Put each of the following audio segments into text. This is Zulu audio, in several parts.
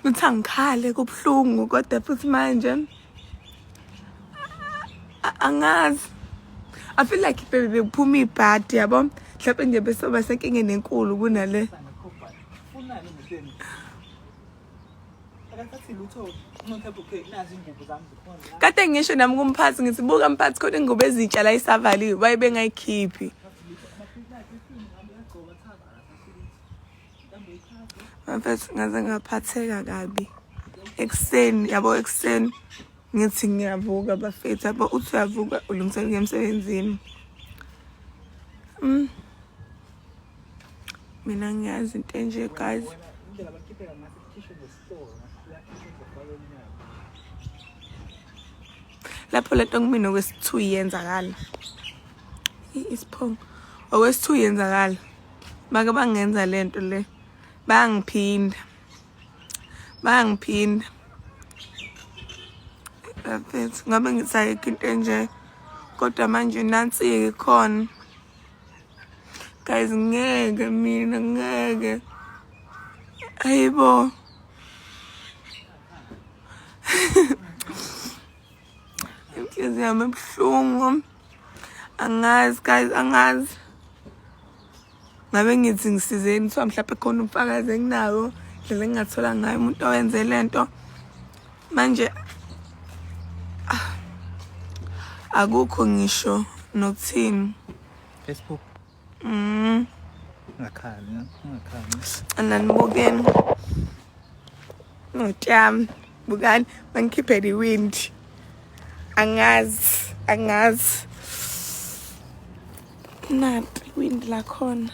uthi angikhale kubuhlungu kodwa futhi manje angazi. I feel like bekuphuma ibhadi yabo mhlawumbe nje besoba senkingeni enkulu kunale. Kade ngisho nami kumphathi ngithi buka mphathi khona ingubo ezintsha la isavaliwe baye bengayikhiphi. Mfethu ngaze ngaphatheka kabi. Ekseni yabo ekseni ngithi ngiyavuka bafethu abo uthi uyavuka ulungiselela ukuya emsebenzini. Mina ngiyazi into enje guys. Lapho lento kumina okwesithu yenzakala. Isiphongo. Okwesithu yenzakala. Bake bangenza lento le. Bangiphinda. Bafethu ngabe ngithayike into enje kodwa manje nansi ikhona. Guys ngeke mina ngeke. Ayibo. Inhliziyo yami ebuhlungu. Angazi guys angazi. Ngabe ngithi ngisizeni kuthiwa mhlawumbe khona umfakazi enginawo ndlela engingathola ngayo umuntu owenze lento. Manje akukho ngisho nokuthini. Facebook. Ngakhali. Ananibukeni. Notyam bukani bangikhiphe iwind. Angazi. Nanti iwind la khona.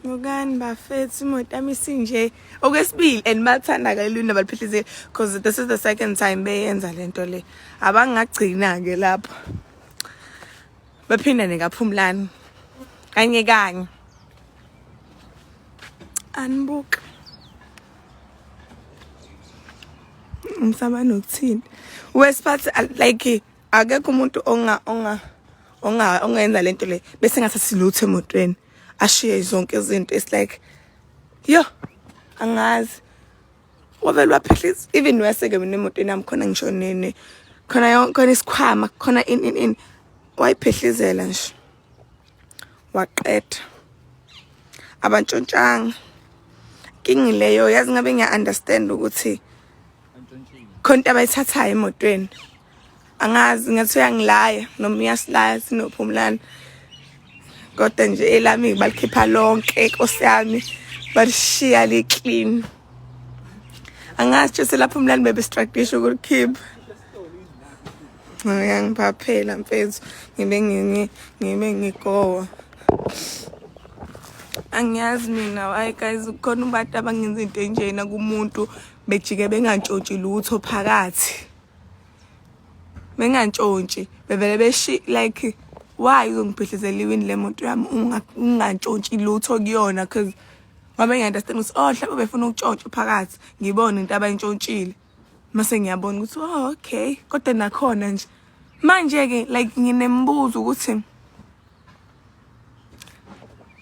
Bukani bafethu imoto yami isinje okwesibili and bathanda kalula baliphihlizele because this is the second time beyenza lento le. Abangagcina ke lapho. Baphinda nekaphumlani. Kanye. Anbuka. Ngisaba nokuthini. Wesiphathi like akekho umuntu ongenza lento le bese ngathathi lutho emotweni. Ashiye zonke izinto. It's like yo angazi wavele waphihliza even weseke mina emotweni yami khona ngisho nene khona isikhwama khona in wayiphihlizela nje waqeda abantshontshanga kingileyo yazi ngabe ngiya understand ukuthi khona abayithathayo emotweni angazi ngathi uyangilaya noma uyasilaya sinophumlana. Kodwa nje elami balikhipha lonke inkosi yami balishiya li clean. Angazi nje selapho umlani bebestructisha ukulikhipha. Ngiyangiphaphela mfethu ngibe ngigowa. Angiyazi mina hayi guys khona ubantu abangenza into enjena kumuntu bejike bengantshontshi lutho phakathi. Bengantshontshi bevele beshi like why uzongiphihlizela iwini lemoto yami ungantshontshi lutho kuyona because ngabe ngiunderstand ukuthi mhlawumbe befuna ukutshontsha phakathi ngibone into abayintshontshile mase ngiyabona ukuthi okay kodwa nakhona nje manje ke like nginembuzo ukuthi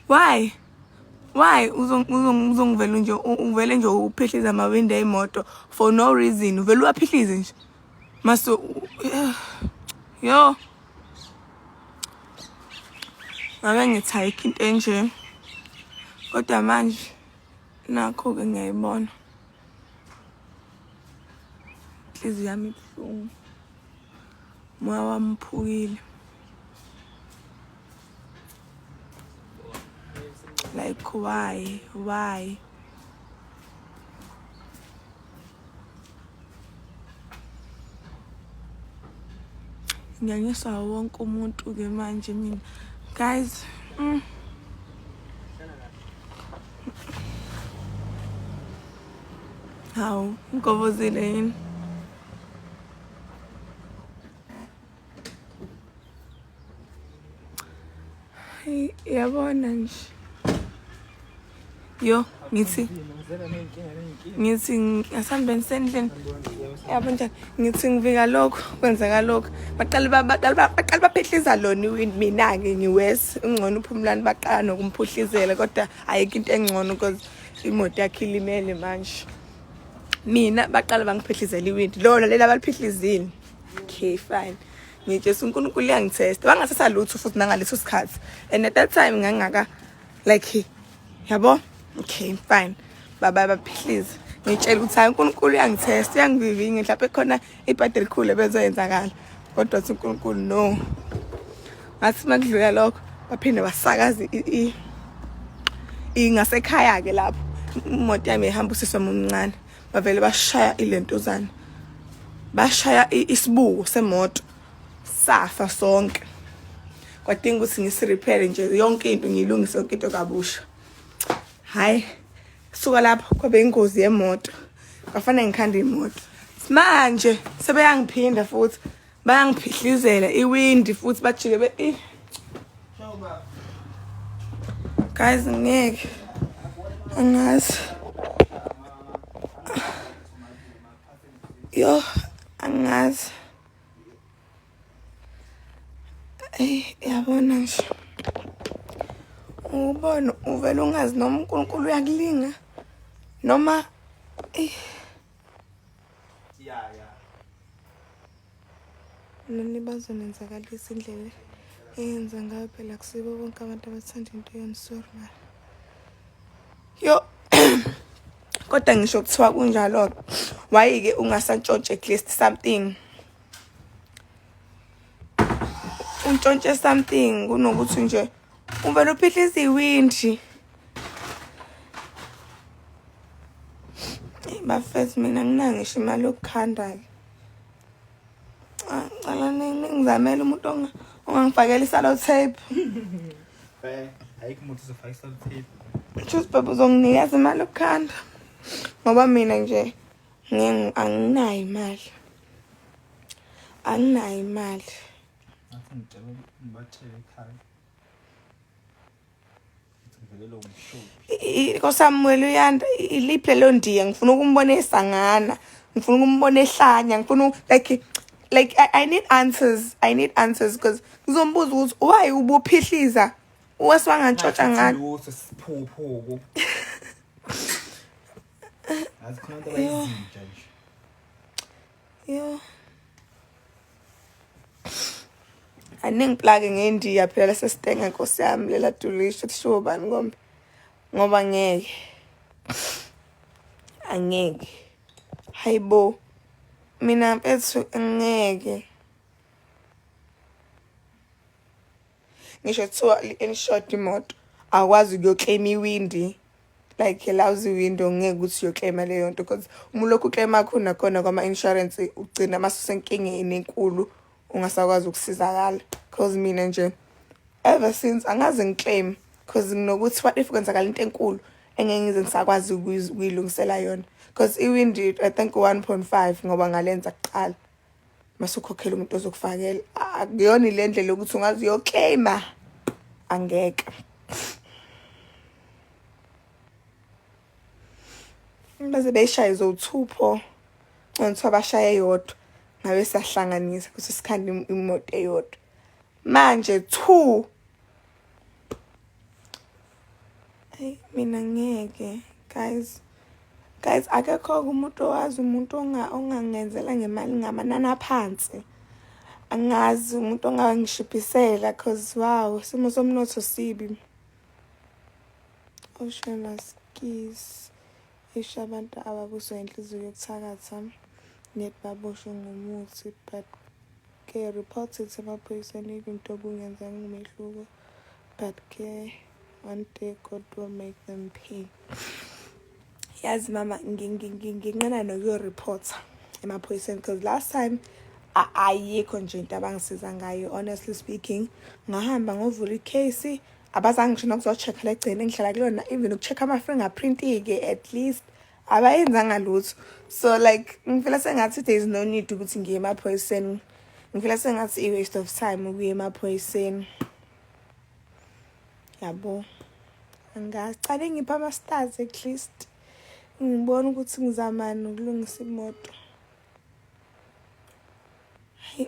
why uzongivela nje uvele nje uphihliza amawindi emoto for no reason uvela uyaphihlize nje mase yo ngabe ngithayike into enje kodwa manje nakho ke ngiyayibona inhliziyo yami ibuhlungu moya wami uphukile like why ngiyanyiswa wonke umuntu ke manje mina guys how ngobozile yini yabona nje yo ngithi ngasambeni sendlini yabo njani ngithi ngivika lokho kwenzeka lokho baqala baphihliza lona iwind mina ke ngiwes ungcono uphumlani baqala nokumphuhlizela kodwa ayikho into engcono because imoto yakhe ilimele manje mina baqala bangiphihlizela iwind lona lela baliphihlizile okay fine ngitshela uNkulunkulu uyangithesta bangasasa lutho futhi nangaleso sikhathi and at that time ngangaka like yabo okay fine baba baphihliza ngitshela ukuthi hayi uNkulunkulu uyangithesta uyangivivinga mhlawumbe khona ibhadi elikhulu bezoyenzakala kodwa uthi uNkulunkulu no ngathi makudlula lokho baphinde basakaza ngasekhaya ke lapho imoto yami ihamba usiswa omncane bavele bashaya ilentuzana bashaya isibuko semoto safa sonke kwadinga ukuthi ngisirepair nje yonke into ngiyilungise yonke into kabusha hayi suka lapho kwabe ingozi yemoto kwafanele ngikhanda imoto manje sebeyangiphinda futhi bayangiphihlizela iwindi futhi bajike guys ngeke angazi yo angazi yabona nje ubona uvela ungazi noma uNkulunkulu uyakulinga noma nani bazonenzakalisa indlela eyenza ngayo phela kusibo bonke abantu abathanda into yami sorry man yo kodwa ngisho kuthiwa kunjalo wayike ungasantshontshe at least something untshontshe something kunokuthi nje uvela uphihliza iwindi bafethu mina nginangisho imali yokukhanda cala ngizamela umuntu ongangifakela isalo tape ayikho umuntu uzofaka isalo tape just baba uzonginikeza imali yokukhanda ngoba mina nje anginayo imali athi ngicela ngibathele ekhaya ngivele umshopi koSamuel uyanda iliphi lelo ndiya ngifuna ukumbona esangana ngifuna ukumbona ehlanya ngifuna like I need answers because ngizombuza ukuthi why ubuphihliza weswangantshontsha ngani lutho siphuphoko azikhona into abayizinja nje yo anengiplake ngendiya phela sesitenga Nkosi yami lela dulisho sho bani ngoba angeke hayibo mina mfethu angeke ngisho kuthiwa inshort imoto akwazi ukuyoclaim iwindi like lousy window ngeke ukuthi uyoclaim leyo nto because uma lokhu claim akho nakhona kwama insurance ugcina masusenkingeni enkulu ungasakwazi ukusizakala because mina nje ever since angaze ngiclaim because nginokuthi what if kwenzakala into enkulu engeke ngize ngisakwazi ukuyilungisela yona because iwindi I think 1.5 ngoba ngalenza kuqala masukhokhela umuntu ozokufakela akuyona ile ndlela ukuthi ungazi uyoclaima angeke baze beyishaya zo2 ngithiwa bashaya eyodwa ngabe sahlanganisa ukuthi sikhanda imoto eyodwa manje 2 mina ngeke guys akekho umuntu owazi umuntu ongangenzela ngemali ngamanani aphansi angazi umuntu ongangishiphisela cause wow simo somnotho sibi oshela skis abantu ababuswa inhliziyo yokuthakatha net baboshwe ngomuthi but ke reported emaphoyiseni into obungenzanga ngumehluko but ke one day God will make them pay yazi mama nginqena nokuyo reporter emaphoyiseni because last time ayikho nje into abangisiza ngayo honestly speaking ngahamba ngovula icase abazange ngisho nokuzocheck la egcene ngihlala kulona even ukucheck ama fingerprint ke at least abayenzanga lutho so like ngifela sengathi there is no need ukuthi ngiye emaphoyiseni ngifela sengathi I waste of time ukuya emaphoyiseni yabo Angazi cha ngipha ama-stars at least ngibona ukuthi ngizamani ukulungisa imoto.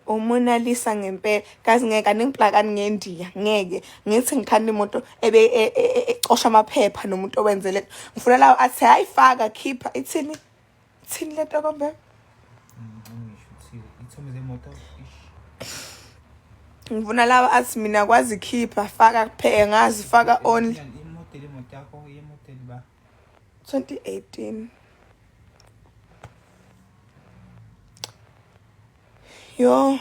Umona Lisa ngempela kazi ngeke aningplakani ngendiya ngeke ngithi ngikhanda imoto ecosha amaphepha nomuntu owenzele ngifuna lawo athi hayifaka khipha ithini lento kombe ngisho ithomi zemoto ngifuna lawo athi mina kwazi khipha faka kuphela ngazi faka only imoto yakho imoto ba 2018 yo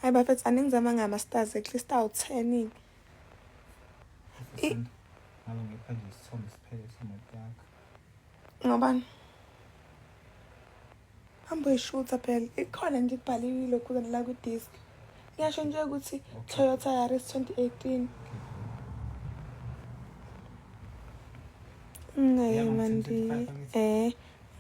hayi bafethu aningizama ngama-stars at least awu-10 ngabe ngipha nje isithombe siphele semoto yakho ngobani hamba uyishutha phela ikhona nje kubhaliwe lokhuzana la kwi-disk ngiyasho nje ukuthi Toyota Yaris 2018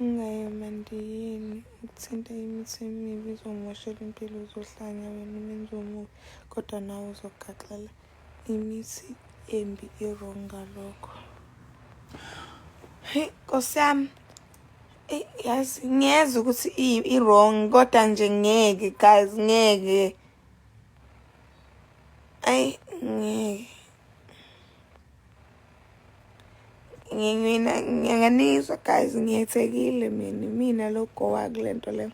Ngayemandiyeni ukuthinta imithi emibi izomoshela impilo uzohlanya wena umenzi omubi kodwa nawe uzogaxela imithi embi i-wrong ngalokho. Hey Nkosi yami yazi ngiyeza ukuthi i-wrong kodwa nje ngeke guys ngeke ay ngeke mina ngiyanganizwa guys ngiyethekile mina logo wa kulento le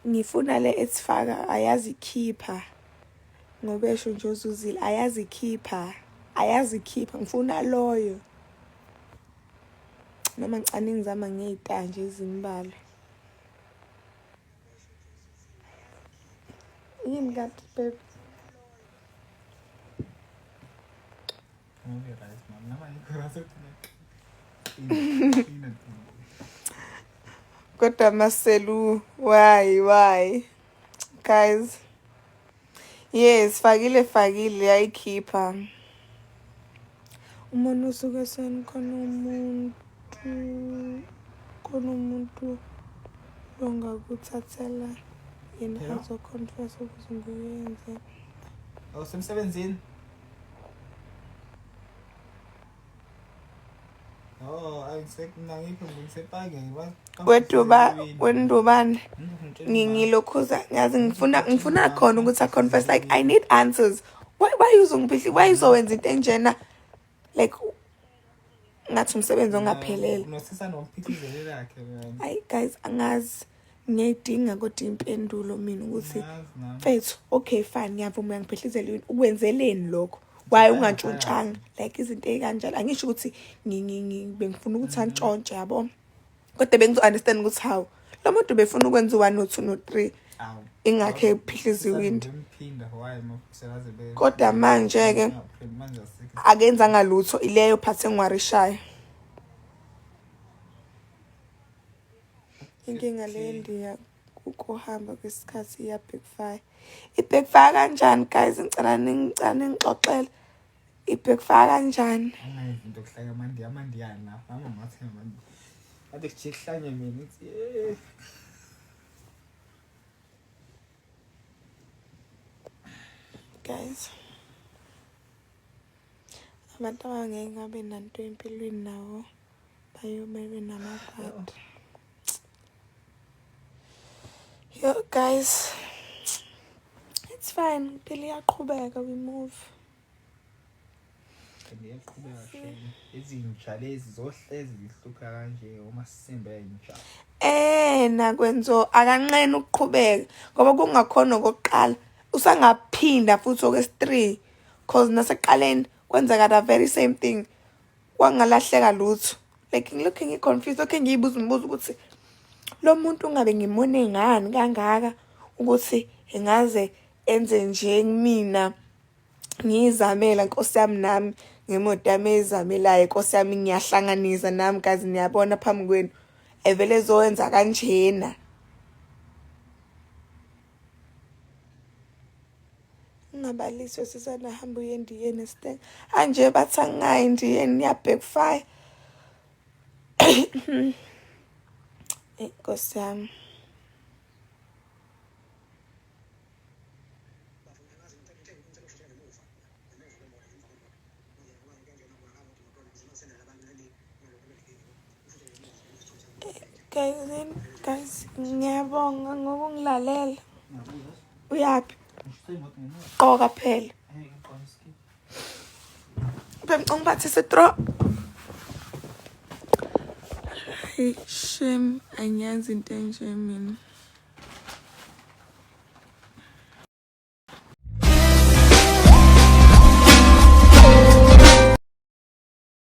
ngifuna le esifaka ayazikhipha ngobesho nje uzuzile ayazikhipha ngifuna loyo noma ngicane ngizama ngezitanje ezimbala yini kanti babe right mama nama ngikurasethi kodwa Maselu why guys yes fakile yayikhipha umuntu usuke sen khona umuntu longakuthathela yena azoconfess ukuthi nguyenze awusemsebenzini ayisekunangiphi ngisepake wendubane ngilokhuza ngazi ngifuna khona ukuthi confess like I need answers why uzongiphihli why uzowenza into enjena like ngathi umsebenzi ongaphelele nosisa nomphithizelo lakhe ay guys angazi ngiyidinga kodwa impendulo mina ukuthi mfethu okay fine ngiyavuma ngiphehlizele ukwenzeleni lokho why ungantshontshanga like izinto ezikanjalo angisho ukuthi bengifuna ukuthi antshontshe yabo kodwa bengizo understand ukuthi how lo muntu befuna ukwenza 1 no 2 no 3 ingakhe ephihliza iwind kodwa manje ke akenza ngalutho ileyo phathe ngwarishayo inkinga le ndiya ukuhamba kwesikhathi ya backfire i-backfire kanjani guys ngicela ngixoxele i-backfire kanjani into okuhlaya amandiyana lapha mama mathemba manje ade kuchihlanye mina ithi guys abantu abangeke ngabe nanto empilweni nawo bayomebe namabhadi yo guys it's fine impilo iyaqhubeka we move ngiyaqhubeka shame izinja lezi zohlezi zihlupha kanje uma sisimbe inja nakwenzo akanqene ukuqhubeka ngoba kungakhona okokuqala usangaphinda futhi okwesi3 cause naseqaleni kwenzeka the very same thing kwangalahleka lutho like looking confused okay ngiyibuza umbuzo ukuthi lo muntu ungabe ngimone ngani kangaka ukuthi engaze enze nje mina ngizamela Nkosi yami nami ngemoto yami ezamelayo Nkosi yami ngiyahlanganisa nami kazi niyabona phambi kwenu evele ezowenza kanjena ngabaliswe sisana hamba uyendiyeni steng anje bathangayi ndiyeni ya backfire Nkosi yami Guys, ngiyabonga ngokungilalela. Uyaphi? Qoka phela. Bengiphathise draw. Hey, shame anyazi into enje mina.